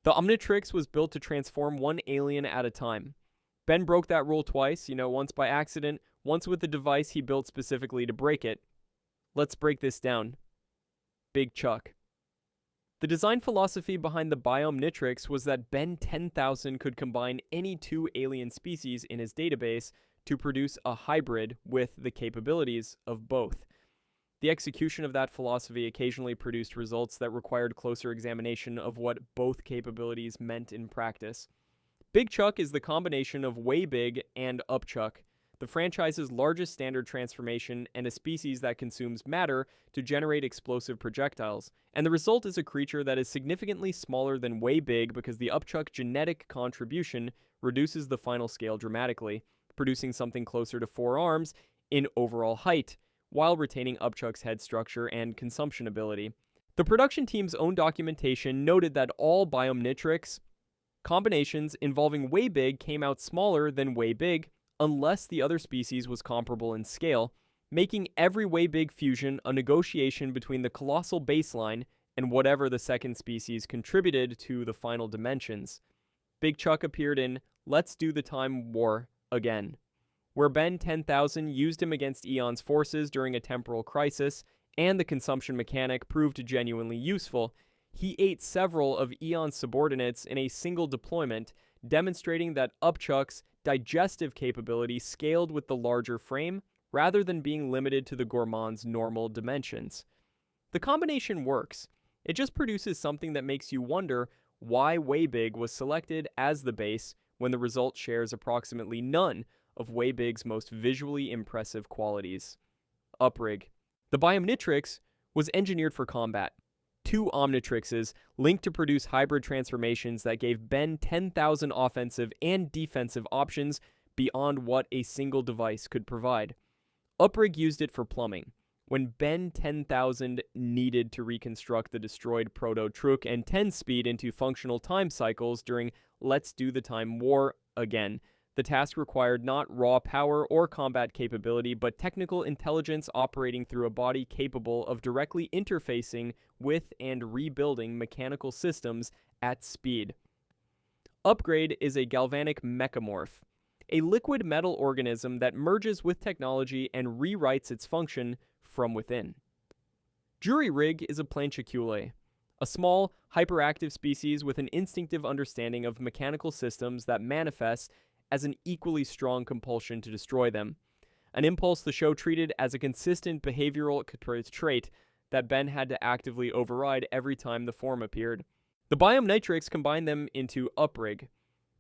The Omnitrix was built to transform one alien at a time. Ben broke that rule twice, once by accident, once with a device he built specifically to break it. Let's break this down. Big Chuck. The design philosophy behind the Biomnitrix was that Ben 10,000 could combine any two alien species in his database to produce a hybrid with the capabilities of both. The execution of that philosophy occasionally produced results that required closer examination of what both capabilities meant in practice. Big Chuck is the combination of Way Big and Upchuck, the franchise's largest standard transformation and a species that consumes matter to generate explosive projectiles, and the result is a creature that is significantly smaller than Way Big because the Upchuck genetic contribution reduces the final scale dramatically, producing something closer to 4 arms in overall height, while retaining Upchuck's head structure and consumption ability. The production team's own documentation noted that all Biomnitrix combinations involving Way Big came out smaller than Way Big, unless the other species was comparable in scale, making every Way Big fusion a negotiation between the colossal baseline and whatever the second species contributed to the final dimensions. Big Chuck appeared in Let's Do the Time War Again, where Ben 10,000 used him against Eon's forces during a temporal crisis, and the consumption mechanic proved genuinely useful. He ate several of Eon's subordinates in a single deployment, demonstrating that Upchuck's digestive capability scaled with the larger frame, rather than being limited to the gourmand's normal dimensions. The combination works. It just produces something that makes you wonder why Way Big was selected as the base when the result shares approximately none of Way Big's most visually impressive qualities. Uprig. The Biomnitrix was engineered for combat. 2 Omnitrixes linked to produce hybrid transformations that gave Ben 10,000 offensive and defensive options beyond what a single device could provide. Uprig used it for plumbing. When Ben 10,000 needed to reconstruct the destroyed Proto-Truk and 10 speed into functional time cycles during Let's Do the Time War Again, the task required not raw power or combat capability, but technical intelligence operating through a body capable of directly interfacing with and rebuilding mechanical systems at speed. Upgrade is a galvanic mechamorph, a liquid metal organism that merges with technology and rewrites its function from within. Uprigg is a planchiculae, a small, hyperactive species with an instinctive understanding of mechanical systems that manifests as an equally strong compulsion to destroy them, an impulse the show treated as a consistent behavioral trait that Ben had to actively override every time the form appeared. The Biomnitrix combined them into Uprig.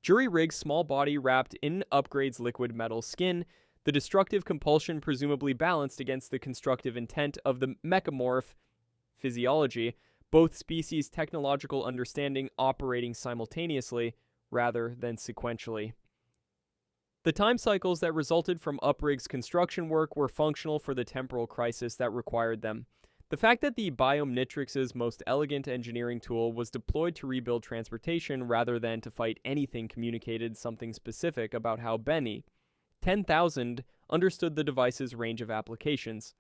Uprigg's small body wrapped in Upgrade's liquid metal skin, the destructive compulsion presumably balanced against the constructive intent of the mechamorph physiology, both species' technological understanding operating simultaneously rather than sequentially. The time cycles that resulted from Uprigg's construction work were functional for the temporal crisis that required them. The fact that the Biomnitrix's most elegant engineering tool was deployed to rebuild transportation rather than to fight anything communicated something specific about how Benny, 10,000, understood the device's range of applications.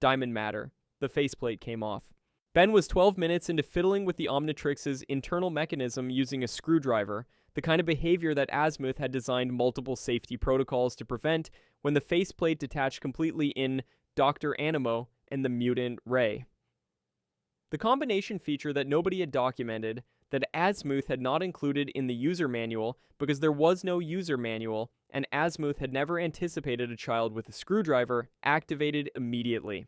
Diamond matter. The faceplate came off. Ben was 12 minutes into fiddling with the Omnitrix's internal mechanism using a screwdriver, the kind of behavior that Azimuth had designed multiple safety protocols to prevent when the faceplate detached completely in Dr. Animo and the Mutant Ray. The combination feature that nobody had documented, that Azimuth had not included in the user manual because there was no user manual, and Azimuth had never anticipated a child with a screwdriver, activated immediately.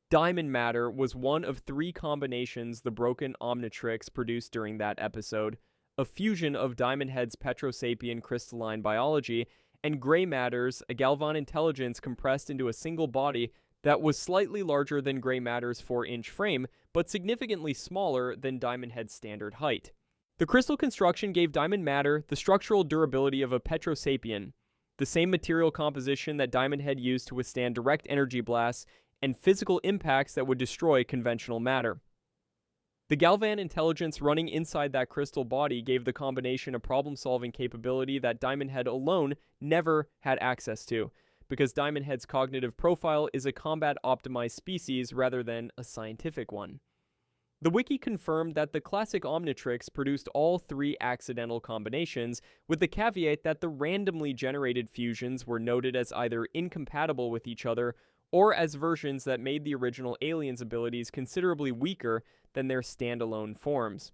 Diamond matter was one of 3 combinations the broken Omnitrix produced during that episode, a fusion of Diamond Head's Petrosapien crystalline biology and Gray Matter's a Galvan intelligence compressed into a single body that was slightly larger than Gray Matter's 4-inch frame, but significantly smaller than Diamond Head's standard height. The crystal construction gave Diamond Matter the structural durability of a Petrosapien, the same material composition that Diamond Head used to withstand direct energy blasts and physical impacts that would destroy conventional matter. The Galvan intelligence running inside that crystal body gave the combination a problem-solving capability that Diamond Head alone never had access to, because Diamond Head's cognitive profile is a combat-optimized species rather than a scientific one. The wiki confirmed that the classic Omnitrix produced all three accidental combinations, with the caveat that the randomly generated fusions were noted as either incompatible with each other or as versions that made the original alien's abilities considerably weaker than their standalone forms.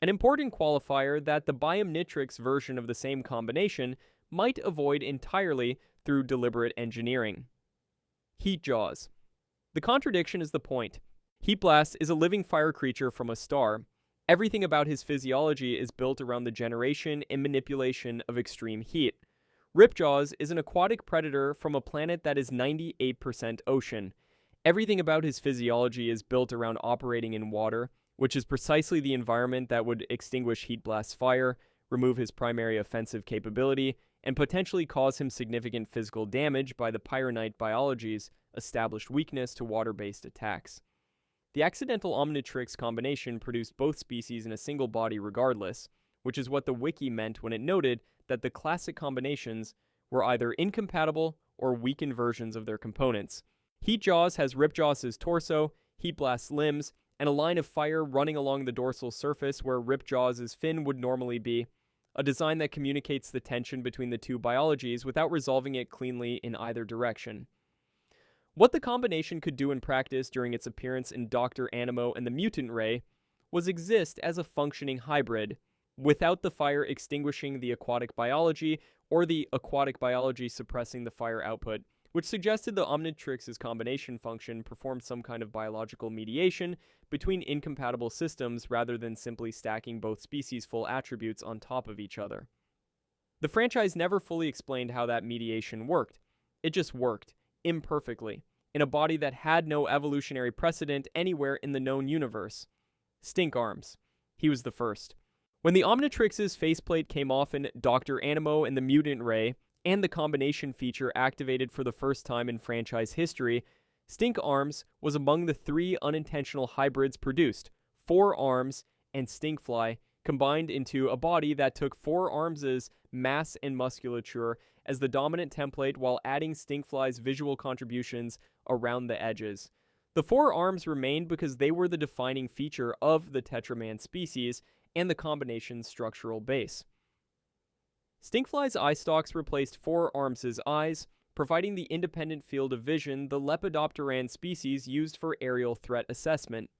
An important qualifier that the Biomnitrix version of the same combination might avoid entirely through deliberate engineering. Heat jaws. The contradiction is the point. Heatblast is a living fire creature from a star. Everything about his physiology is built around the generation and manipulation of extreme heat. Ripjaws is an aquatic predator from a planet that is 98% ocean. Everything about his physiology is built around operating in water, which is precisely the environment that would extinguish Heatblast's fire, remove his primary offensive capability, and potentially cause him significant physical damage by the Pyronite biology's established weakness to water-based attacks. The accidental Omnitrix combination produced both species in a single body regardless, which is what the wiki meant when it noted that the classic combinations were either incompatible or weakened versions of their components. Heatjaws has Ripjaws' torso, Heatblast's limbs, and a line of fire running along the dorsal surface where Ripjaws' fin would normally be, a design that communicates the tension between the two biologies without resolving it cleanly in either direction. What the combination could do in practice during its appearance in Dr. Animo and the Mutant Ray was exist as a functioning hybrid, without the fire extinguishing the aquatic biology or the aquatic biology suppressing the fire output, which suggested the Omnitrix's combination function performed some kind of biological mediation between incompatible systems rather than simply stacking both species' full attributes on top of each other. The franchise never fully explained how that mediation worked. It just worked, imperfectly, in a body that had no evolutionary precedent anywhere in the known universe. Stink arms. He was the first. When the Omnitrix's faceplate came off in Dr. Animo and the Mutant Ray, and the combination feature activated for the first time in franchise history, Stink Arms was among the three unintentional hybrids produced, Four Arms and Stinkfly, combined into a body that took Four Arms' mass and musculature as the dominant template while adding Stinkfly's visual contributions around the edges. The Four Arms remained because they were the defining feature of the Tetramand species and the combination's structural base. Stinkfly's eye stalks replaced Four Arms' eyes, providing the independent field of vision the Lepidopteran species used for aerial threat assessment.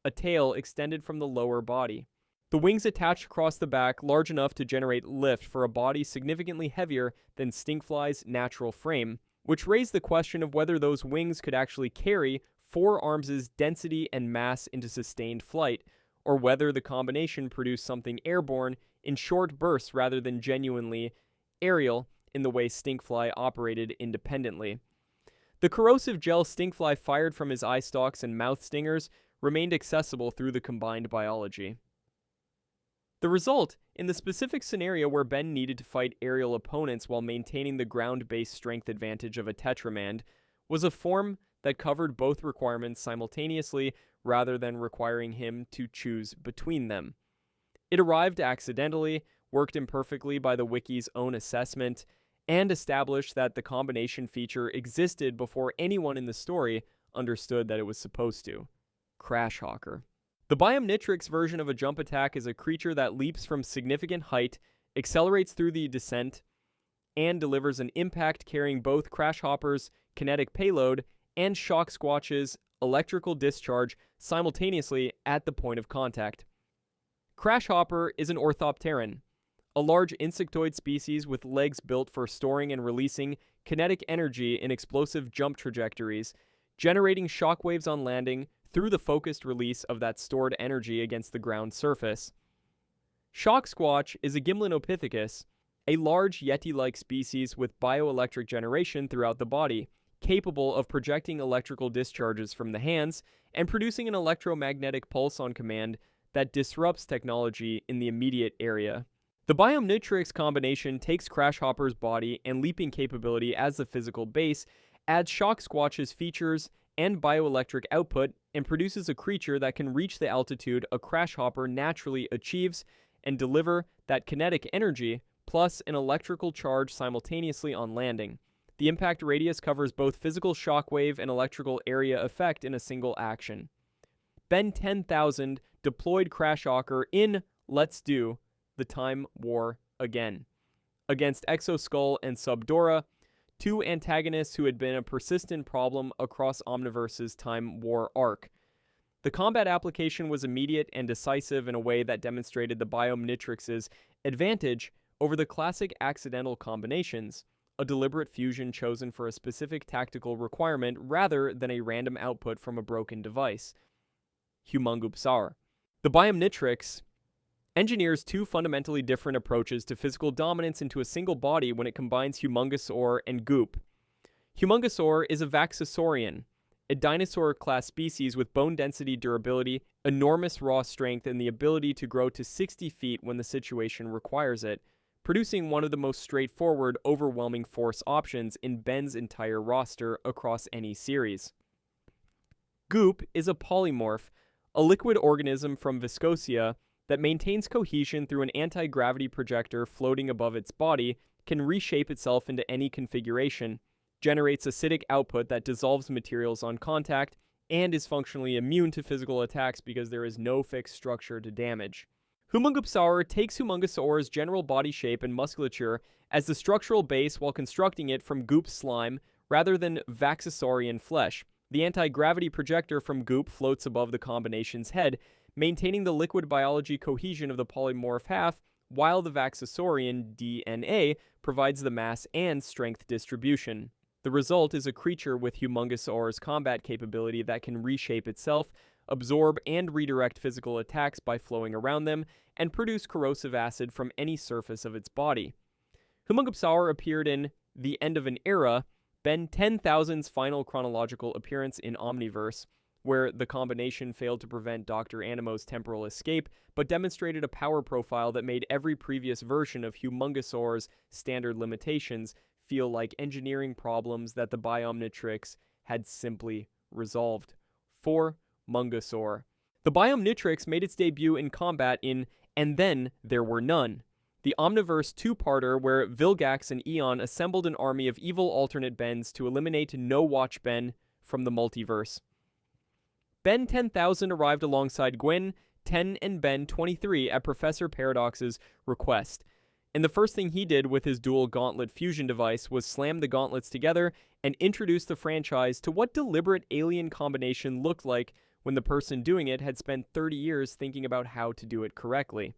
A tail extended from the lower body. The wings attached across the back large enough to generate lift for a body significantly heavier than Stinkfly's natural frame, which raised the question of whether those wings could actually carry Four Arms' density and mass into sustained flight, or whether the combination produced something airborne in short bursts rather than genuinely aerial in the way Stinkfly operated independently. The corrosive gel Stinkfly fired from his eye stalks and mouth stingers remained accessible through the combined biology. The result, in the specific scenario where Ben needed to fight aerial opponents while maintaining the ground-based strength advantage of a Tetramand, was a form that covered both requirements simultaneously rather than requiring him to choose between them. It arrived accidentally, worked imperfectly by the wiki's own assessment, and established that the combination feature existed before anyone in the story understood that it was supposed to. Crashocker. The Biomnitrix version of a jump attack is a creature that leaps from significant height, accelerates through the descent, and delivers an impact carrying both Crashhopper's kinetic payload and Shock Squatch's electrical discharge simultaneously at the point of contact. Crashhopper is an orthopteran, a large insectoid species with legs built for storing and releasing kinetic energy in explosive jump trajectories, generating shockwaves on landing through the focused release of that stored energy against the ground surface. Shock Squatch is a Gimlinopithecus, a large Yeti-like species with bioelectric generation throughout the body, capable of projecting electrical discharges from the hands and producing an electromagnetic pulse on command that disrupts technology in the immediate area. The Biomnitrix combination takes Crashhopper's body and leaping capability as the physical base, adds Shock Squatch's features and bioelectric output, and produces a creature that can reach the altitude a Crashhopper naturally achieves and deliver that kinetic energy plus an electrical charge simultaneously on landing. The impact radius covers both physical shockwave and electrical area effect in a single action. Ben 10,000 deployed Crashocker in Let's Do the Time War Again against Exoskull and Subdora, two antagonists who had been a persistent problem across Omniverse's Time War arc. The combat application was immediate and decisive in a way that demonstrated the Biomnitrix's advantage over the classic accidental combinations, a deliberate fusion chosen for a specific tactical requirement rather than a random output from a broken device. Humongupsar. The Biomnitrix engineers two fundamentally different approaches to physical dominance into a single body when it combines Humungosaur and Goop. Humungosaur is a Vaxosaurian, a dinosaur-class species with bone density durability, enormous raw strength, and the ability to grow to 60 feet when the situation requires it, producing one of the most straightforward, overwhelming force options in Ben's entire roster across any series. Goop is a polymorph, a liquid organism from Viscosia that maintains cohesion through an anti-gravity projector floating above its body, can reshape itself into any configuration, generates acidic output that dissolves materials on contact, and is functionally immune to physical attacks because there is no fixed structure to damage. Humongupsar takes Humungosaur's general body shape and musculature as the structural base while constructing it from Goop's slime rather than Vaxosaurian flesh. The anti-gravity projector from Goop floats above the combination's head, maintaining the liquid biology cohesion of the polymorph half, while the Vaxosaurian DNA provides the mass and strength distribution. The result is a creature with Humungosaur's combat capability that can reshape itself, absorb and redirect physical attacks by flowing around them, and produce corrosive acid from any surface of its body. Humongupsar appeared in The End of an Era, Ben 10,000's final chronological appearance in Omniverse, where the combination failed to prevent Dr. Animo's temporal escape, but demonstrated a power profile that made every previous version of Humongosaur's standard limitations feel like engineering problems that the Biomnitrix had simply resolved. Four-Mongasaur. The Biomnitrix made its debut in combat in And Then There Were None, the Omniverse two-parter where Vilgax and Eon assembled an army of evil alternate Bens to eliminate No Watch Ben from the multiverse. Ben 10,000 arrived alongside Gwen 10 and Ben 23 at Professor Paradox's request, and the first thing he did with his dual gauntlet fusion device was slam the gauntlets together and introduce the franchise to what deliberate alien combination looked like when the person doing it had spent 30 years thinking about how to do it correctly.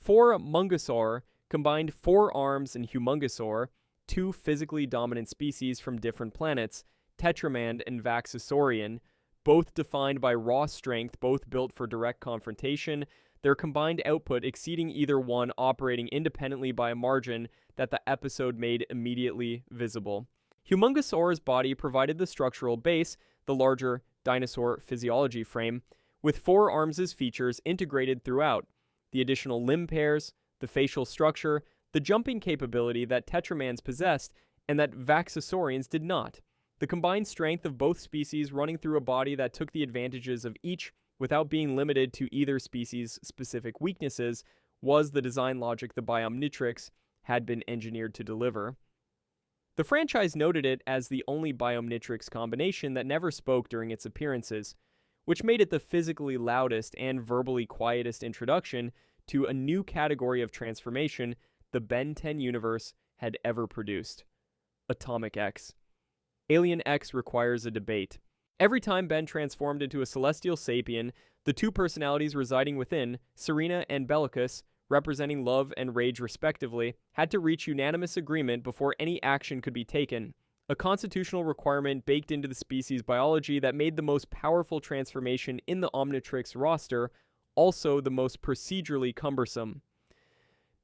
Four-Mongasaur combined four arms and Humongosaur, two physically dominant species from different planets, Tetramand and Vaxosaurian, both defined by raw strength, both built for direct confrontation, their combined output exceeding either one operating independently by a margin that the episode made immediately visible. Humongosaur's body provided the structural base, the larger dinosaur physiology frame, with four arms as features integrated throughout, the additional limb pairs, the facial structure, the jumping capability that Tetramans possessed and that Vaxosaurians did not. The combined strength of both species running through a body that took the advantages of each without being limited to either species' specific weaknesses was the design logic the Biomnitrix had been engineered to deliver. The franchise noted it as the only Biomnitrix combination that never spoke during its appearances, which made it the physically loudest and verbally quietest introduction to a new category of transformation the Ben 10 universe had ever produced: Atomic X. Alien X requires a debate. Every time Ben transformed into a celestial sapien, the two personalities residing within, Serena and Bellicus, representing love and rage respectively, had to reach unanimous agreement before any action could be taken, a constitutional requirement baked into the species' biology that made the most powerful transformation in the Omnitrix roster also the most procedurally cumbersome.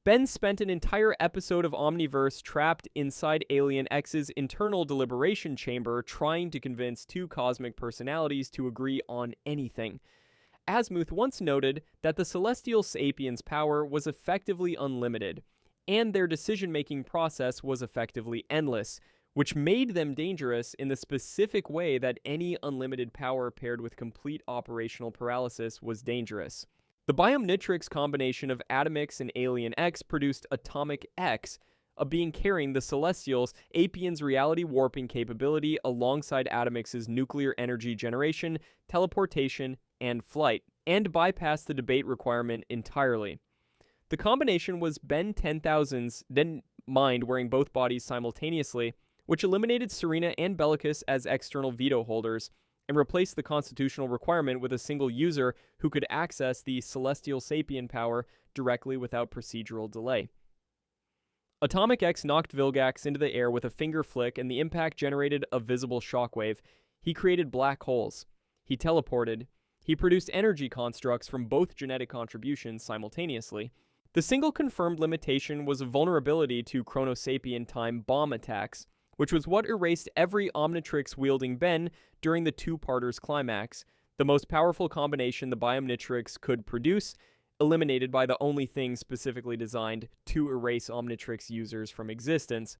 Ben spent an entire episode of Omniverse trapped inside Alien X's internal deliberation chamber trying to convince two cosmic personalities to agree on anything. Asmuth once noted that the Celestial Sapiens' power was effectively unlimited, and their decision-making process was effectively endless, which made them dangerous in the specific way that any unlimited power paired with complete operational paralysis was dangerous. The Biomnitrix combination of Atomix and Alien X produced Atomic X, a being carrying the Celestials' Apian's reality warping capability alongside Atomix's nuclear energy generation, teleportation, and flight, and bypassed the debate requirement entirely. The combination was Ben 10,000's didn't mind wearing both bodies simultaneously, which eliminated Serena and Bellicus as external veto holders, and replaced the constitutional requirement with a single user who could access the celestial sapien power directly without procedural delay. Atomic X knocked Vilgax into the air with a finger flick, and the impact generated a visible shockwave. He created black holes. He teleported. He produced energy constructs from both genetic contributions simultaneously. The single confirmed limitation was a vulnerability to Chronosapien time bomb attacks, which was what erased every Omnitrix-wielding Ben during the two-parters climax, the most powerful combination the Biomnitrix could produce, eliminated by the only thing specifically designed to erase Omnitrix users from existence,